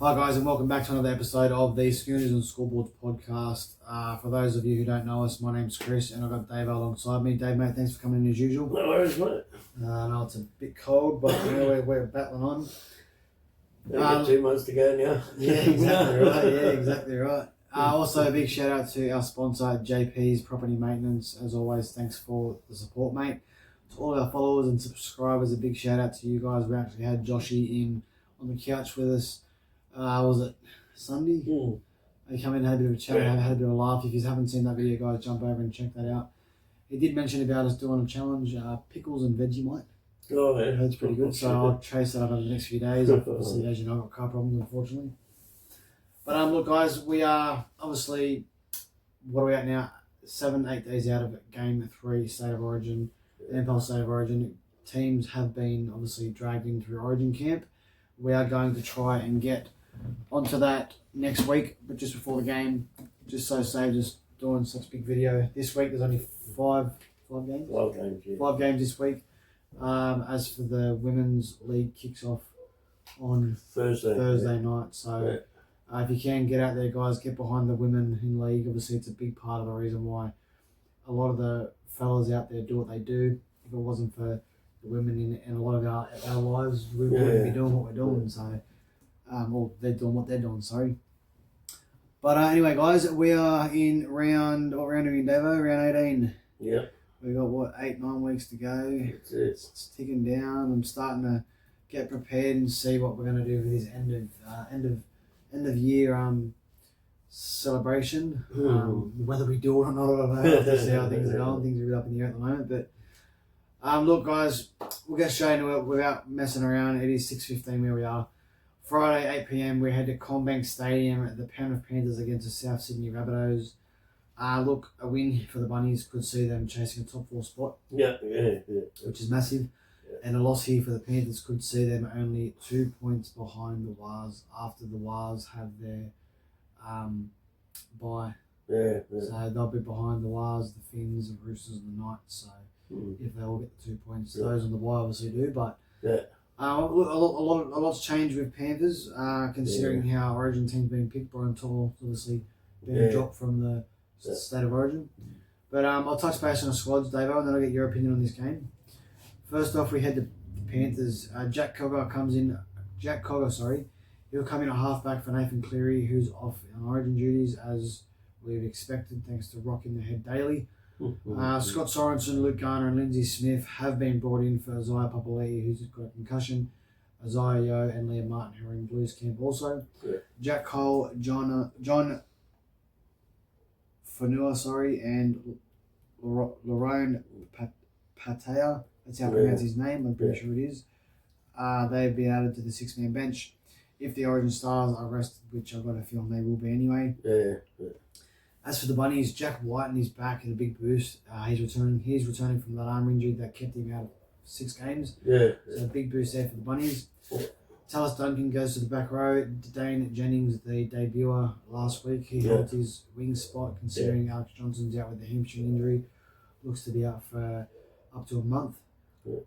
Hi guys, and welcome back to another episode of the Schooners and Scoreboards podcast. For those of you who don't know us, my name's Chris and I've got Dave alongside me. Dave, mate, thanks for coming in as usual. No worries, mate. I know it's a bit cold, but you know, we're battling on. We've got 2 months to go now. Yeah, exactly right. Yeah, exactly right. Also, a big shout out to our sponsor, JP's Property Maintenance. As always, thanks for the support, mate. To all our followers and subscribers, a big shout out to you guys. We actually had Joshy in on the couch with us. Was it Sunday? He come in and had a bit of a chat, had a bit of a laugh. If you haven't seen that video, guys, jump over and check that out. He did mention about us doing a challenge, pickles and Vegemite. Oh, yeah. That's pretty good. So I'll chase that up over the next few days. Obviously, as you know, I've got car problems, unfortunately. But look, guys, we are obviously, what are we at now? 7-8 days out of Game 3 State of Origin, NFL State of Origin. Teams have been obviously dragged in through Origin camp. We are going to try and get onto that next week, but just before the game, just so save just doing such a big video. This week there's only five games. 5 games, yeah. 5 games this week. As for the women's league, kicks off on Thursday night. So if you can get out there, guys, get behind the women in league. Obviously, it's a big part of the reason why a lot of the fellas out there do what they do. If it wasn't for the women in a lot of our lives, we wouldn't be doing what we're doing. So, well, they're doing what they're doing. Sorry. But anyway, guys, we are in what round are we in, Davo? Round 18. Yeah. We've got, 8-9 weeks to go. It's ticking down. I'm starting to get prepared and see what we're going to do for this end of year celebration. Whether we do it or not, I don't know. We'll have to see how things are going. Things are a bit up in the air at the moment. But look, guys, we'll get straight into it without messing around. It is 6:15 where we are. Friday, 8 p.m, we head to CommBank Stadium at the Penrith Panthers against the South Sydney Rabbitohs. Look, a win for the Bunnies could see them chasing a top 4 spot. Yeah. Which is massive. Yeah. And a loss here for the Panthers could see them only 2 points behind the Wars after the Wars have their bye. Yeah. So they'll be behind the Wars, the Finns, the Roosters, and the Knights. So if they all get the 2 points, those on the bye obviously do. But a lot's changed with Panthers, considering how Origin team's been picked. Brian Toll obviously been dropped from the State of Origin. But I'll touch base on the squads, Davo, and then I'll get your opinion on this game. First off, we head to the Panthers. Jack Cogger, he'll come in at halfback for Nathan Cleary, who's off on Origin duties as we've expected, thanks to rocking the head daily. Scott Sorensen, Luke Garner, and Lindsay Smith have been brought in for Isaiah Papali'i, who's got a concussion. Isaiah Yeo and Liam Martin, who are in Blues camp also. Jack Cole, John Fanua, and Lorone Patea. That's how I pronounce his name. I'm pretty sure it is. They've been added to the 6-man bench. If the Origin Stars are rested, which I've got a feeling they will be anyway. As for the Bunnies, Jack Whiten is back in a big boost. He's returning from that arm injury that kept him out of 6 games. So a big boost there for the Bunnies. Tallis Duncan goes to the back row. Dane Jennings, the debuter last week, he held his wing spot considering Alex Johnson's out with the hamstring injury. Looks to be out for up to a month.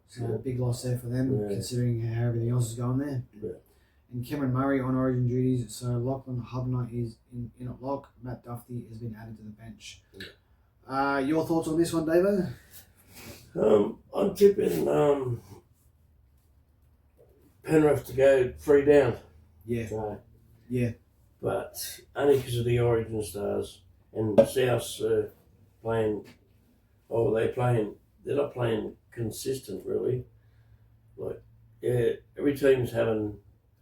So a big loss there for them, considering how everything else is going there. And Cameron Murray on Origin duties, so Lachlan Hubner is in at lock. Matt Duffy has been added to the bench. Your thoughts on this one, David? I'm tipping Penrith to go 3 down. But only because of the Origin Stars and South's playing. Oh, they're not playing consistent really. Every team's having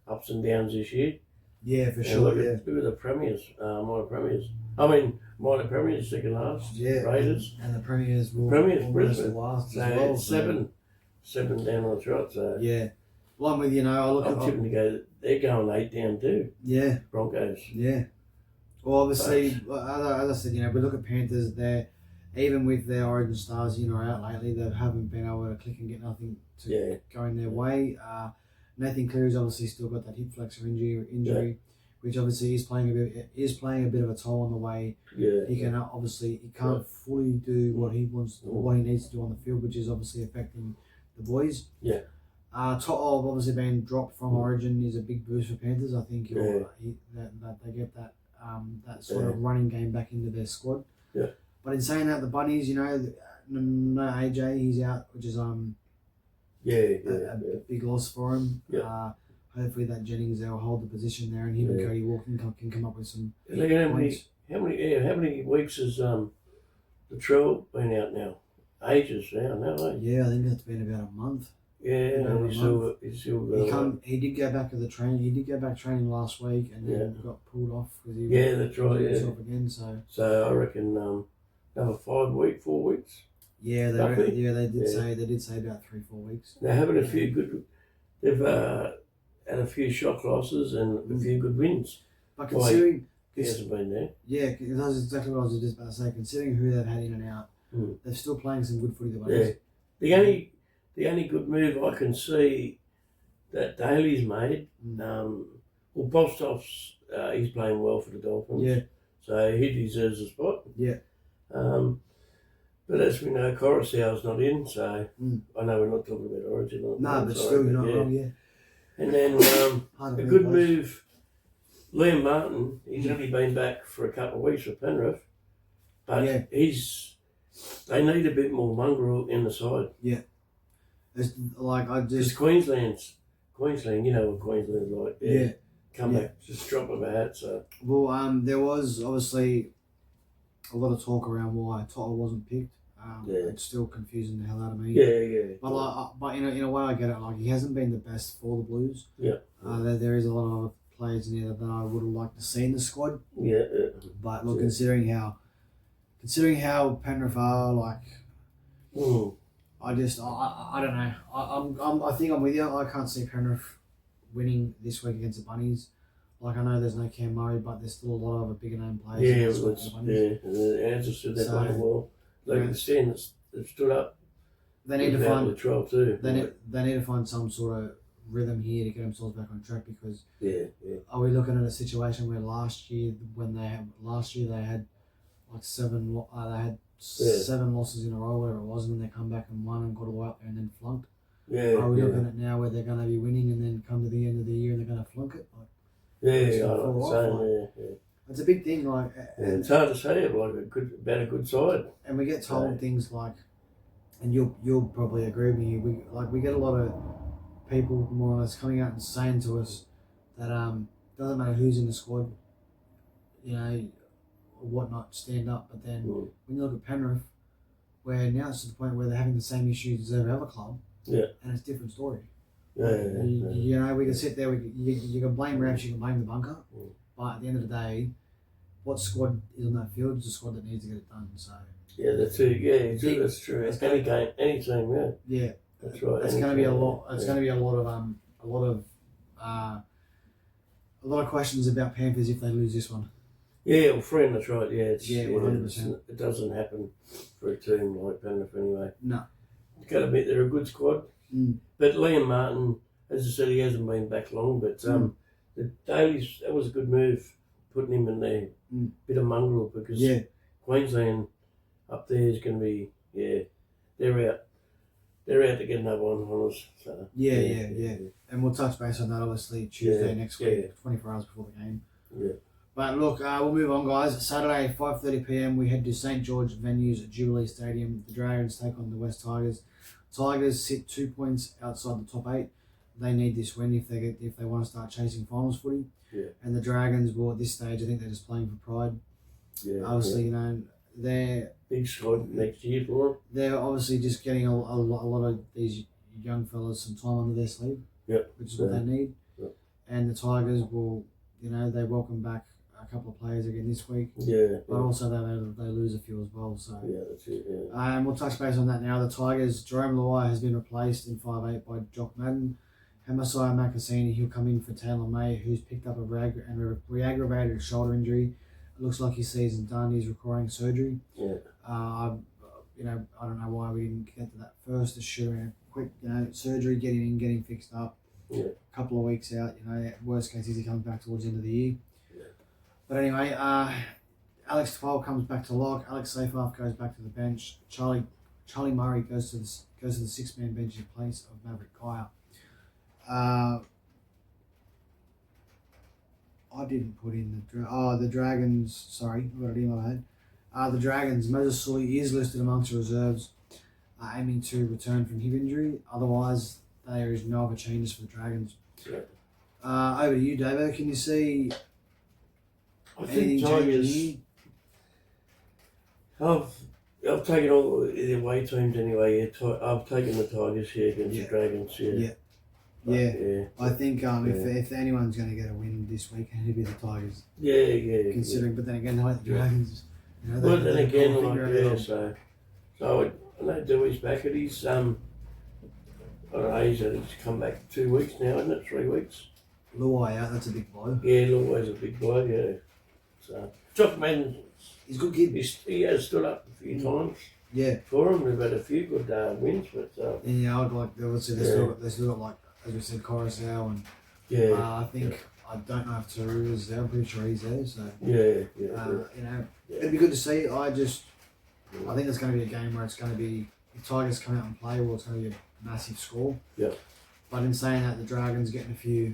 ups and downs this year. Yeah, for sure. Look at the Premiers, minor Premiers second half. Raiders. And the Premiers will Brisbane. last So as well. seven down on the trot. So well, I'm with you. I'm tipping to go. They're going 8 down too. Broncos. Well, obviously, as I said, we look at Panthers. Even with their Origin Stars, out lately, they haven't been able to click and get nothing to go in their way. Nathan Cleary's obviously still got that hip flexor injury, which obviously is playing a bit of a toll on the way. He can't fully do what he wants, or what he needs to do on the field, which is obviously affecting the boys. To'o obviously being dropped from Origin is a big boost for Panthers. I think that they get that that sort of running game back into their squad. Yeah. But in saying that, the Bunnies, no AJ, he's out, which is a big loss for him. Yeah. Hopefully that Jennings will hold the position there, and him and Cody Walker can come up with some points. How many weeks has the Latrell been out now? Ages now, eh? Yeah, I think it's been about a month. Yeah, he's still he did go back to the training. He did go back training last week, and then got pulled off because he that's right. himself again. So I reckon another 4 weeks. Yeah, they did say about 3-4 weeks. They're having a few good. They've had a few shock losses and a few good wins. But considering he hasn't been there. Yeah, that's exactly what I was just about to say. Considering who they've had in and out, they're still playing some good footy. The only good move I can see that Daly's made, Bostov's he's playing well for the Dolphins. Yeah. So he deserves a spot. Yeah. But as we know, Coruscant's not in, so I know we're not talking about Origin. No, but still, you're not wrong, yeah. And then a good move, Liam Martin, he's only been back for a couple of weeks for Penrith, but they need a bit more mongrel in the side. Yeah. It's like Because Queensland, you know what Queensland's like. Yeah. Come back, just drop of a hat. So. Well, there was obviously a lot of talk around why Toto wasn't picked. It's still confusing the hell out of me. Yeah. But in a way, I get it. Like, he hasn't been the best for the Blues. Yeah. There is a lot of other players in here that I would have liked to see in the squad. Yeah. But look, considering how Penrith are, like, I don't know. I think I'm with you. I can't see Penrith winning this week against the Bunnies. Like, I know there's no Cam Murray, but there's still a lot of bigger name players. The answer stood there playing well. Like the standards, they've stood up. They need to find Latrell too. They need to find some sort of rhythm here to get themselves back on track, because are we looking at a situation where last year they had like seven losses in a row, whatever it was, and then they come back and won and got all the way up there and then flunked. Are we looking at now where they're going to be winning and then come to the end of the year and they're going to flunk it? It's a big thing, like. It's hard to say about a good side. And we get told things like, and you'll probably agree with me. We get a lot of people more or less coming out and saying to us that doesn't matter who's in the squad, or whatnot, stand up. But then when you look at Penrith, where now it's to the point where they're having the same issues as every other club, and it's a different story. We can sit there. You can blame refs, you can blame the bunker, but at the end of the day, what squad is on that field is the squad that needs to get it done. So that's it. Yeah, that's true. It's any game, any team. Yeah, that's right. It's going to be a lot. It's going to be a lot of questions about Panthers if they lose this one. Yeah, well, friend, that's right. 100%. It doesn't happen for a team like Penrith anyway. No, you got to admit they're a good squad. But Liam Martin, as I said, he hasn't been back long. But the Dailies, that was a good move, putting him in there. Bit of mongrel, because Queensland up there is going to be they're out. They're out to get another one on us. So, yeah. And we'll touch base on that obviously Tuesday next week, 24 hours before the game. Yeah. But look, we'll move on, guys. Saturday, 5:30 p.m. we head to St George venues at Jubilee Stadium. The Dragons take on the West Tigers. Tigers sit 2 points outside the top 8. They need this win if they want to start chasing finals footy. Yeah. And the Dragons, well, at this stage, I think they're just playing for pride. Yeah. Obviously, they're big squad next year for them. They're obviously just getting a lot of these young fellas some time under their sleeve. Which is what they need. And the Tigers will, they welcome back a couple of players again this week. But also they lose a few as well. So that's it. And we'll touch base on that now. The Tigers, Jerome Luai has been replaced in 5'8" by Jock Madden. Hamasai Makasini, he'll come in for Taylor May, who's picked up a re-aggravated shoulder injury. It looks like his season's done. He's requiring surgery. I don't know why we didn't get to that first. Just shoot him a quick, surgery, get him in, get him fixed up. A couple of weeks out, worst case is he comes back towards the end of the year. But anyway, Alex Twal comes back to lock. Alex Seyfarth goes back to the bench. Charlie Murray goes to the 6-man bench in place of Maverick Kaya. I didn't put in the Dragons. Sorry, I've got it in my head. The Dragons. Moses Sully is listed amongst the reserves, aiming to return from hip injury. Otherwise, there is no other changes for the Dragons. Yeah. Over to you, Davo. Can you see I anything think changing Tigers. I've taken all the away teams anyway. Yeah, I've taken the Tigers here against Yeah. the Dragons. Yeah. Yeah. But, Yeah. I think if anyone's going to get a win this weekend, it'd be the Tigers. Yeah. Considering, but then again, like the Dragons. You know, Well, then they again, can't like figure it out. so I know Dewey's back at his I don't know, he's come back 2 weeks now, isn't it? 3 weeks. Luai out, that's a big blow. Yeah, Luai's a big blow. Yeah. So Jock Madden, He's a good kid. he has stood up a few times Yeah. for him. We've had a few good wins, but And yeah, I'd like, obviously, they still got, like, as we said, Coruscant, and yeah, I think, I don't know if Taru is there, I'm pretty sure he's there, so, yeah. you know, Yeah. it'd be good to see. I think it's going to be a game where it's going to be, if Tigers come out and play, well, it's going to be a massive score. Yeah. But in saying that, the Dragons getting a few,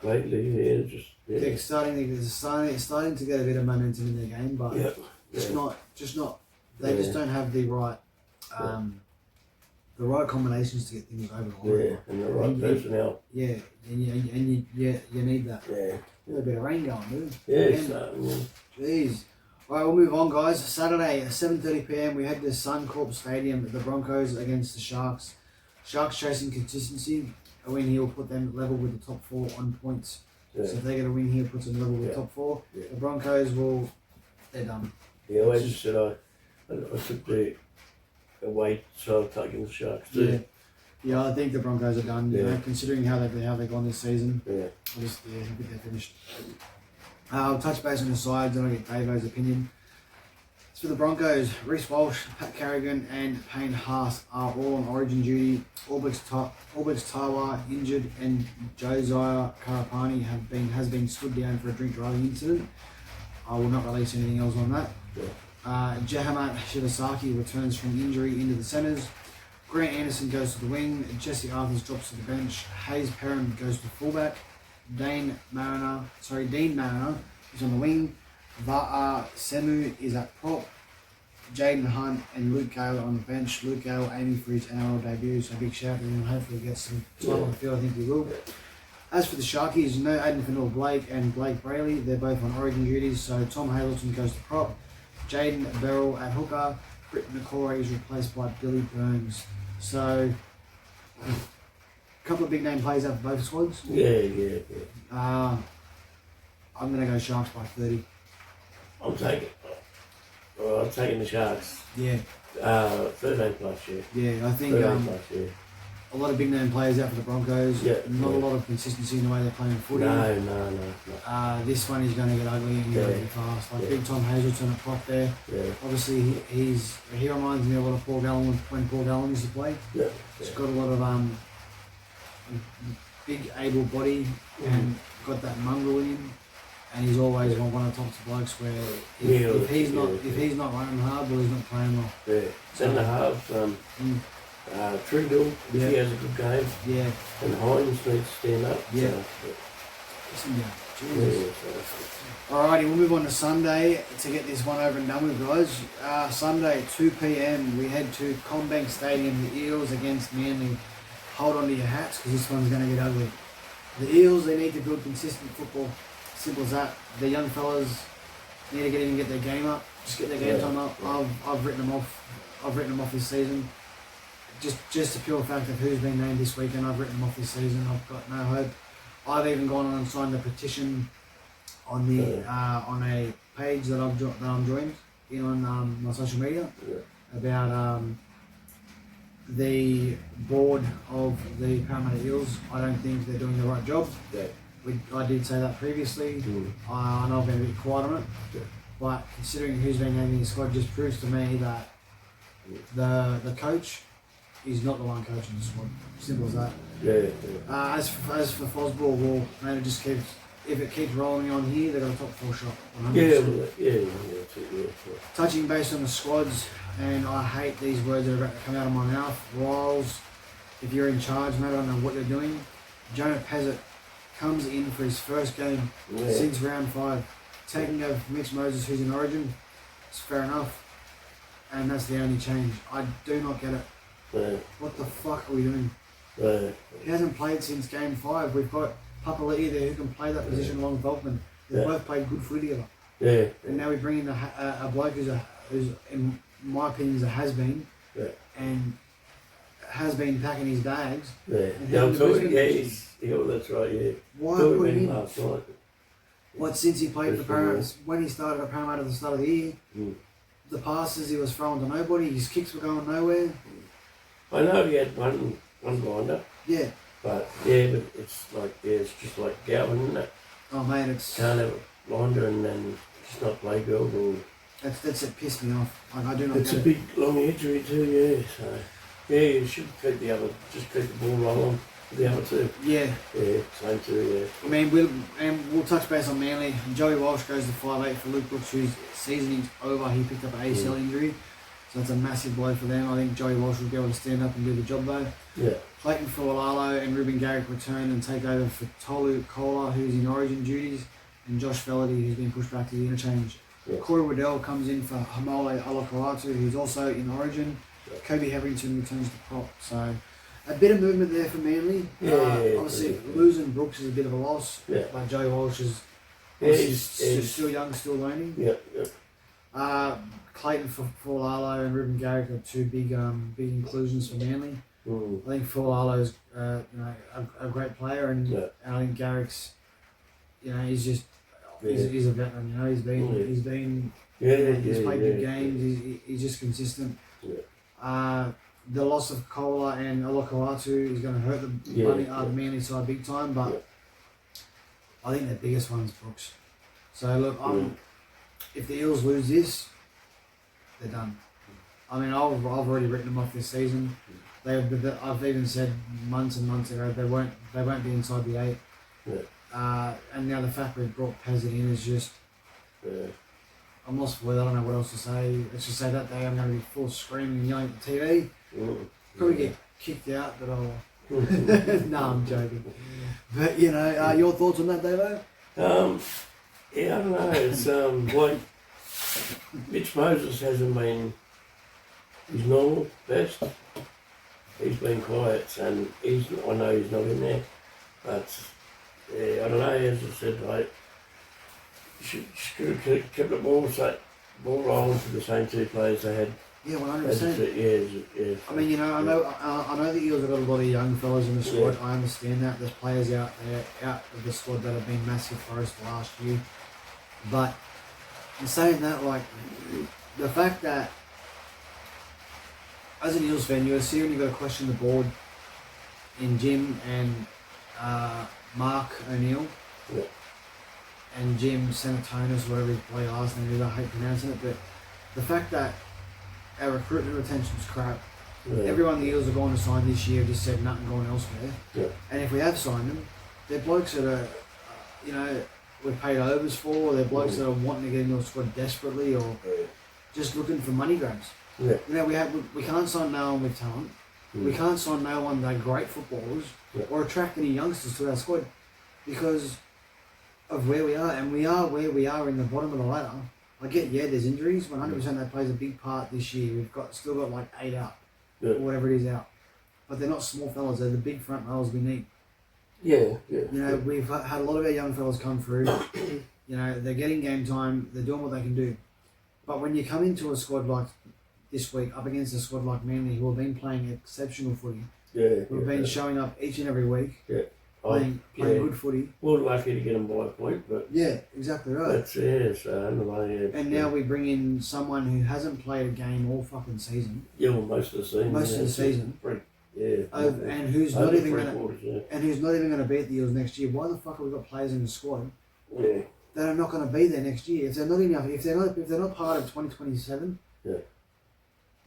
Lately, yeah, they're starting to get a bit of momentum in their game, but yeah, just not, they just don't have the right, the right combinations to get things over the line. yeah, and the right personnel. Yeah, and you need that. Yeah, There's a bit of rain going, dude. yeah, Again. so, Jeez. All right, we'll move on, guys. Saturday, 7:30 p.m. We head to Suncorp Stadium. The Broncos against the Sharks. Sharks chasing consistency. A win here will put them level with the top 4 on points. yeah. So if they get a win here, puts them level with the top 4. Yeah. The Broncos they're done. Yeah, I just said I took the away, so I've taken the Sharks too. Yeah, I think the Broncos are done. You Yeah. know, considering how they've gone this season. Yeah, I think they're finished. I'll touch base on the sides and I'll get Davo's opinion. As for the Broncos, Reece Walsh, Pat Carrigan and Payne Haas are all on origin duty. Albex Tawa injured and Josiah Karapani has been stood down for a drink driving incident. I will not release anything else on that. Yeah. Jahamat Shibasaki returns from injury into the centres. Grant Anderson goes to the wing. Jesse Arthurs drops to the bench. Hayes Perrin goes to fullback. Dean Mariner is on the wing. Va'a Semu is at prop. Jaden Hunt and Luke Gale on the bench. Luke Gale aiming for his NRL debut, so big shout to him. Hopefully he gets some time on the field. I think he will. As for the Sharkies, no Aiden Fennell-Blake and Blake Brayley. They're both on origin duties, so Tom Hazleton goes to prop. Jaden Beryl at hooker. Britt McCoy is replaced by Billy Burns. So, a couple of big name players out for both squads. yeah. I'm going to go Sharks by 30. I'm taking the Sharks. Yeah, 13 plus, yeah. yeah. I think 13 plus, yeah. a lot of big name players out for the Broncos. Yeah, Not a yeah. lot of consistency in the way they're playing footy. No. This one is going to get ugly and get Yeah. really fast. Like Yeah. big Tom Hazleton at prop there. Yeah, Obviously, he reminds me a lot of Paul Gallen when Paul Gallen used to play. yeah. He's got a lot of big, able body and got that mongrel in him. And he's always one of the top blokes where if he's not running hard, well, he's not playing well. Yeah. Then the halves, Trindle, if Yeah. he has a good game, Yeah, and Hines needs to stand up. Yeah. Jesus. Alrighty, we'll move on to Sunday to get this one over and done with, guys. Sunday, 2 p.m. We head to Combank Stadium. The Eels against Manly. Hold on to your hats because this one's going to get ugly. The Eels, they need to build consistent football. Simple as that. The young fellas need to get their game up. Just get their game time up. I've written them off. I've written them off this season. Just the pure fact of who's been named this weekend. I've written them off this season. I've got no hope. I've even gone on and signed a petition on the on a page that I'm joined in on my social media about the board of the Parramatta Eels. I don't think they're doing the right job. Yeah. I did say that previously. Mm. I know I've been a bit quiet on it, but considering who's been named in the squad, just proves to me that the coach is not the one coaching the squad. Simple as that. Yeah. As for Fosball, well, mate, it just keeps. If it keeps rolling on here, they've got a top 4 shot. 100%. Yeah. Touching base on the squads, and I hate these words that are about to come out of my mouth. Riles, if you're in charge, mate, I don't know what you're doing. Jonah Pezzett comes in for his first game since round 5, taking over from Mitch Moses, who's in Origin. It's fair enough, and that's the only change. I do not get it. Yeah. What the fuck are we doing? Yeah. He hasn't played since game 5. We've got Papali'i there who can play that position along with Volkman. They've both played good footy together. Yeah. And now we bring in a bloke who's in my opinion, is a has-been. Yeah. And has been packing his bags. Yeah. And Yeah, having the Brisbane yeah, that's right, yeah. Why Thought put we him in? last night. What, since he played for Brisbane, Parramatta, when he started at Parramatta at the start of the year, the passes he was throwing to nobody, his kicks were going nowhere. I know he had one blinder, Yeah. but it's like, it's just like Galvin, isn't it? Oh man, it's Can't have a blinder and then just not play good. Or that's it pissed me off. I do not it's a get it. big long injury too, yeah. So yeah, you should keep just keep the ball rolling with the other two. Yeah. Yeah, same too, I mean, we'll touch base on Manly. Joey Walsh goes to 5'8" for Luke Brooks, whose seasoning's over. He picked up an ACL injury, so that's a massive blow for them. I think Joey Walsh will be able to stand up and do the job though. Yeah. Clayton Fualalo and Ruben Garrick return and take over for Tolu Kola, who's in Origin duties, and Josh Fellerty, who's been pushed back to the interchange. Yeah. Corey Waddell comes in for Hamole Alakawatu, who's also in Origin. Yeah. Kobe Hetherington returns to prop. So a bit of movement there for Manly. Yeah, obviously, losing Brooks is a bit of a loss. Yeah. But Joey Walsh is He's still young, still learning. Yeah, yeah. Clayton Fualalo and Ruben Garrick are two big inclusions for Manly. I think Fualalo's a great player, and I think Garrick's, he's just he's a veteran. He's been he's played good games. He's just consistent. Yeah. The loss of Kola and Olakau'atu is going to hurt the Manly side big time, but I think the biggest one's Brooks. So look, if the Eels lose this, they're done. I mean, I've already written them off this season. I've even said months and months ago they won't be inside the 8. Yeah. And now the fact we've brought Pezzett in is just, I'm lost for words. I don't know what else to say. Let's just say that day I'm going to be full screaming and yelling at the TV. Probably get kicked out, but I'll. No, I'm joking. But your thoughts on that, Davo? Yeah, I don't know. It's like Mitch Moses hasn't been his normal best. He's been quiet, and I know he's not in there, but I don't know. As I said, like should have kept the ball rolling for the same two players they had. Yeah, 100%. Yeah. I mean, I know the Eels have got a lot of young fellas in the squad. I understand that. There's players out of the squad that have been massive for us last year. But in saying that, like, the fact that as an Eels fan, you're sitting and you've got to question the board in Jim and Mark O'Neill and Jim Sanatonis, whatever his play last name is. I hate pronouncing it, but the fact that our recruitment retention's crap. Yeah. Everyone the Eels are going to sign this year just said nothing going elsewhere. Yeah. And if we have signed them, they're blokes that are, we've paid overs for, or they're blokes that are wanting to get into a squad desperately, or just looking for money grabs. Yeah. We can't sign no one with talent. We can't sign no one that are great footballers or attract any youngsters to our squad because of where we are, and we are where we are in the bottom of the ladder. I get, there's injuries. 100% that plays a big part this year. We've still got like 8 out, or whatever it is out. But they're not small fellas. They're the big front rows we need. Yeah. We've had a lot of our young fellas come through. They're getting game time. They're doing what they can do. But when you come into a squad like this week, up against a squad like Manly, who have been playing exceptional footy, who have been showing up each and every week, playing good footy. We're lucky to get them by a point, but exactly right. That's And now we bring in someone who hasn't played a game all fucking season. Most of the season. Most of the season. And who's not even going to beat the Eels next year. Why the fuck have we got players in the squad that are not going to be there next year? If they're not part of 2027,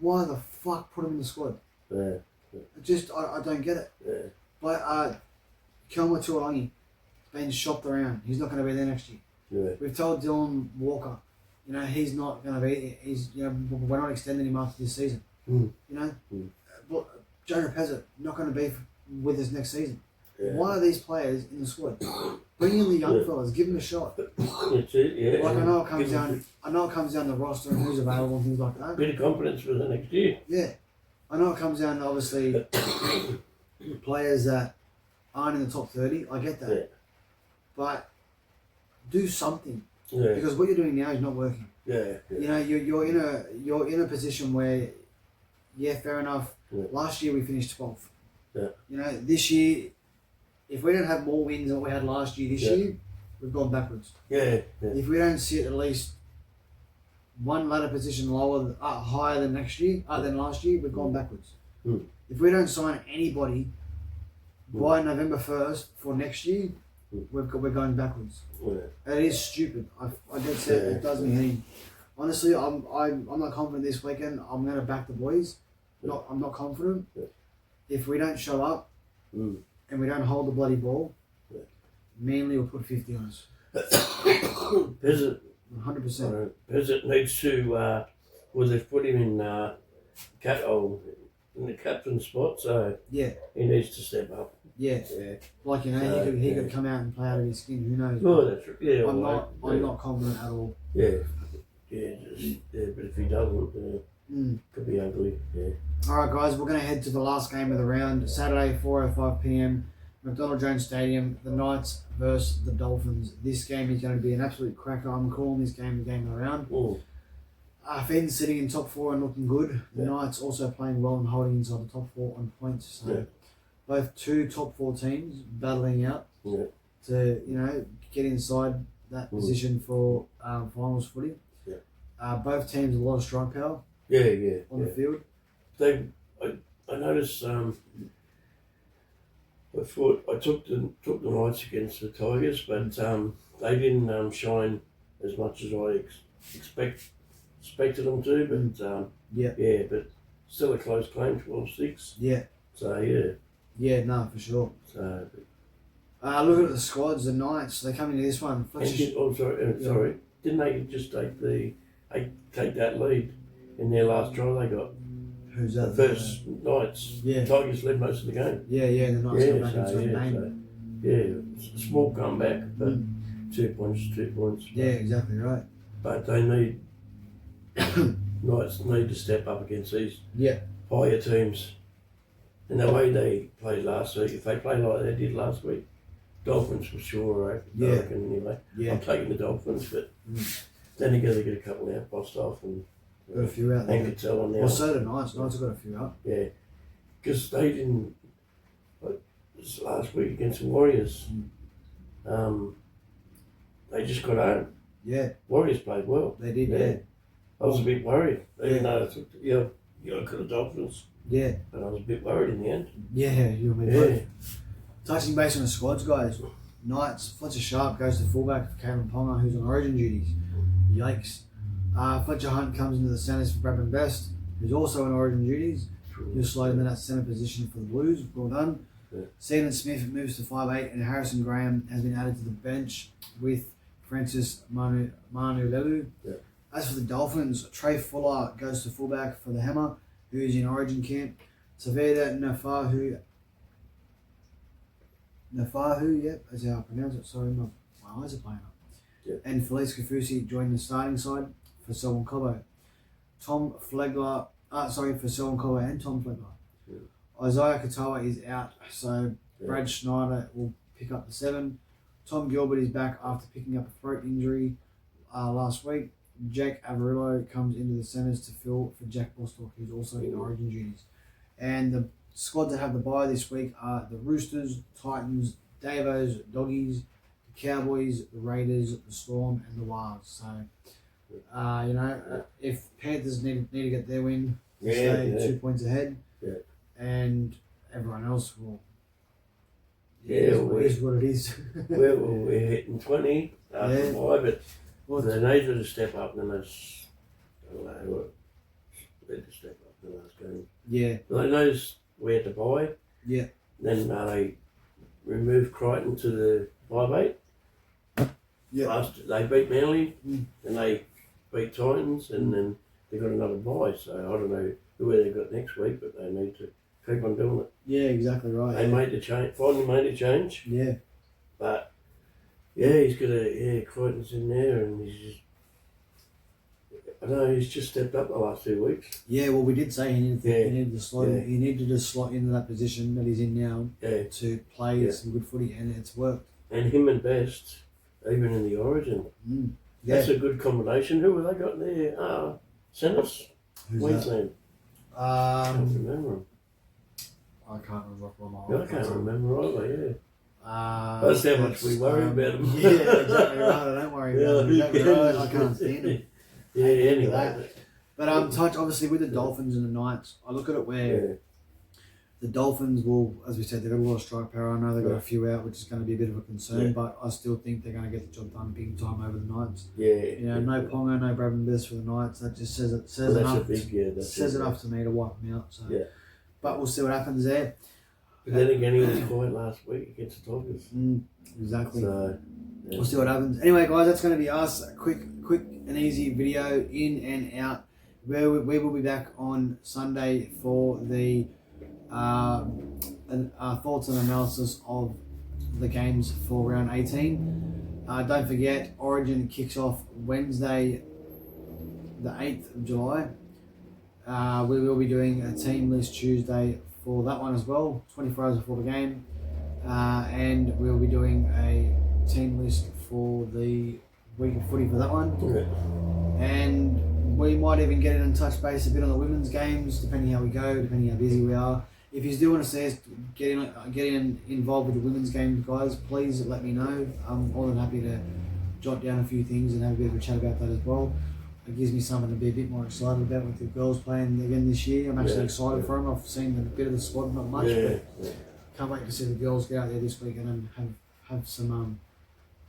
why the fuck put them in the squad? I don't get it. But Kelma Tuolangi been shopped around. He's not going to be there next year. We've told Dylan Walker, he's not going to be. We're not extending him after this season. But Jonah Pezzett not going to be with us next season. Yeah. Why are these players in the squad? Bring in the young fellas, give them a shot. That's it, yeah. Like I know it comes down the roster and who's available and things like that. Bit of confidence for the next year. Yeah. I know it comes down to obviously players that aren't in the top 30. I get that. Yeah. But do something. Yeah. Because what you're doing now is not working. Yeah. You know, you're in a position where, yeah, fair enough. Yeah. Last year we finished 12th. Yeah. You know, this year, if we don't have more wins than what we had last year, this year, we've gone backwards. Yeah. If we don't sit at least one ladder position higher than than last year, we've gone backwards. Mm. If we don't sign anybody by November 1st for next year, we're going backwards. Yeah. It is stupid. I did say it does me in. Honestly, I'm not confident this weekend. I'm going to back the boys. I'm not confident. Yeah. If we don't show up and we don't hold the bloody ball, Manly will put 50 on us. Pezzett 100%. Pezzett needs to. They've put him in in the captain spot, so Yeah. he needs to step up. Yeah. Yeah. Like, you know, he could come out and play out of his skin. Who knows? Oh, that's right. Yeah. I'm not confident at all. Yeah. Yeah. But if he doesn't, could be ugly. Yeah. All right, guys, we're going to head to the last game of the round. Saturday, 4:05 p.m. McDonald Jones Stadium. The Knights versus the Dolphins. This game is going to be an absolute cracker. I'm calling this game the game of the round. Finn's sitting in top 4 and looking good. The Knights also playing well and holding inside the top 4 on points. So both two top 4 teams battling out to, you know, get inside that position for finals footy. Yeah. Both teams a lot of strike power. Yeah. On the field. I noticed. I thought I took the Knights against the Tigers, but they didn't shine as much as I expected them to. But but still a close claim, 12-6. Yeah. So yeah. Yeah, no, for sure. So. Look at the squads. The Knights. They come into this one. Sorry. Didn't they just take that lead in their last try they got? Who's that? The first Knights. Yeah. Tigers led most of the game. Yeah, the Knights come back into the game. It's a small comeback, but 2 points. Yeah, exactly right. But they need Knights need to step up against these higher teams. And the way they played last week, if they play like they did last week, Dolphins for sure, right? I reckon, anyway. I'm taking the Dolphins, but then you got to get a couple out, Bostoff and got a few out there. And Cattell on there. Well, so did Knights. Knights have got a few out. Yeah. Because they didn't, this last week against the Warriors, they just got home. Yeah. Warriors played well. They did, yeah. I was a bit worried, even though I took the Dolphins. Yeah. But I was a bit worried in the end. Yeah, you and me both. Touching base on the squads, guys. Knights, Fletcher Sharp goes to fullback for Cameron Ponga, who's on origin duties. Yikes. Fletcher Hunt comes into the centres for Bradman Best, who's also on origin duties. He'll slide in that centre position for the Blues. Well done. Seanan Smith moves to 5'8", and Harrison Graham has been added to the bench with Francis Manulelu. As for the Dolphins, Trey Fuller goes to fullback for the Hammer, who is in origin camp. Taveda Nafahu, that's how I pronounce it. Sorry, my eyes are playing up. And Felice Kafusi joined the starting side for Selwyn Cobbo. For Selwyn Cobbo and Tom Flegler. Isaiah Katoa is out, so Brad Schneider will pick up the 7. Tom Gilbert is back after picking up a throat injury last week. Jack Averillo comes into the centres to fill for Jack Bostock, who's also in origin duties. And the squads that have the bye this week are the Roosters, Titans, Davos, Doggies, the Cowboys, the Raiders, the Storm, and the Wars. So, if Panthers need to get their win, stay 2 points ahead, and everyone else will. It is what it is. We're hitting 20 after the bye, but they need to step up in the last. I don't know. They had to step up in the last game. Yeah. They noticed we had to buy. Yeah. Then they removed Crichton to the 5'8". Yeah. They beat Manly, and they beat Titans, and then they got another bye. So I don't know who they got next week, but they need to keep on doing it. Yeah, exactly right. They made the change. Finally made a change. Yeah. But yeah, he's got Crichton's in there, and he's just. I know he's just stepped up the last 2 weeks. Yeah, well, we did say he needed to slot. Yeah. He needed to slot into that position that he's in now Yeah. to play some good footy, and it's worked. And him and Best, even in the Origin, that's a good combination. Who have they got there? Sennis, Queensland. I can't remember him. I can't remember. I can't remember either. Yeah. That's how much we worry about him. Yeah, exactly right. Don't worry about him. Exactly right. I can't stand him. Yeah, anyway. But touch obviously with the Dolphins and the Knights, I look at it where the Dolphins will, as we said, they've got a lot of strike power. I know they've got a few out, which is going to be a bit of a concern, but I still think they're going to get the job done big time over the Knights. Yeah. You know, no Ponga, no Bradman Best for the Knights. That just says enough. Says enough to me to wipe them out. So, but we'll see what happens there. But then again, he was quiet last week against the Tigers. Exactly. So, we'll see what happens. Anyway, guys, that's going to be us. A quick and easy video in and out. We will be back on Sunday for the thoughts and analysis of the games for round 18. Don't forget, Origin kicks off Wednesday, the 8th of July. We will be doing a team list Tuesday for that one as well, 24 hours before the game. And we'll be doing a team list for the week of footy for that one. Okay. And we might even get in and touch base a bit on the women's games, depending how we go, depending how busy we are. If you do want to see us get in involved with the women's games, guys, please let me know. I'm more than happy to jot down a few things and have a bit of a chat about that as well. It gives me something to be a bit more excited about with the girls playing again this year. I'm actually excited for them. I've seen a bit of the squad, not much, but can't wait to see the girls get out there this weekend and have some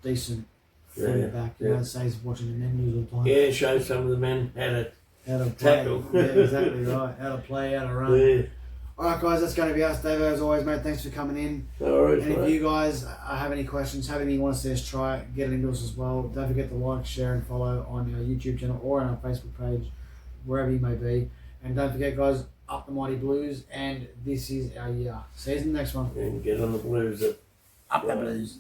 decent footy back. You know, it saves watching the men news all the time. Yeah, show some of the men how to play. tackle. Yeah, exactly right. How to play, how to run. Yeah. Alright guys, that's going to be us. Dave, as always, mate, thanks for coming in. Alright, and if you guys have any questions, have anything you want to see us try, get it into us as well. Don't forget to like, share and follow on our YouTube channel or on our Facebook page, wherever you may be. And don't forget guys, up the Mighty Blues, and this is our year. See you in the next one. And get on the Blues. Up the Blues.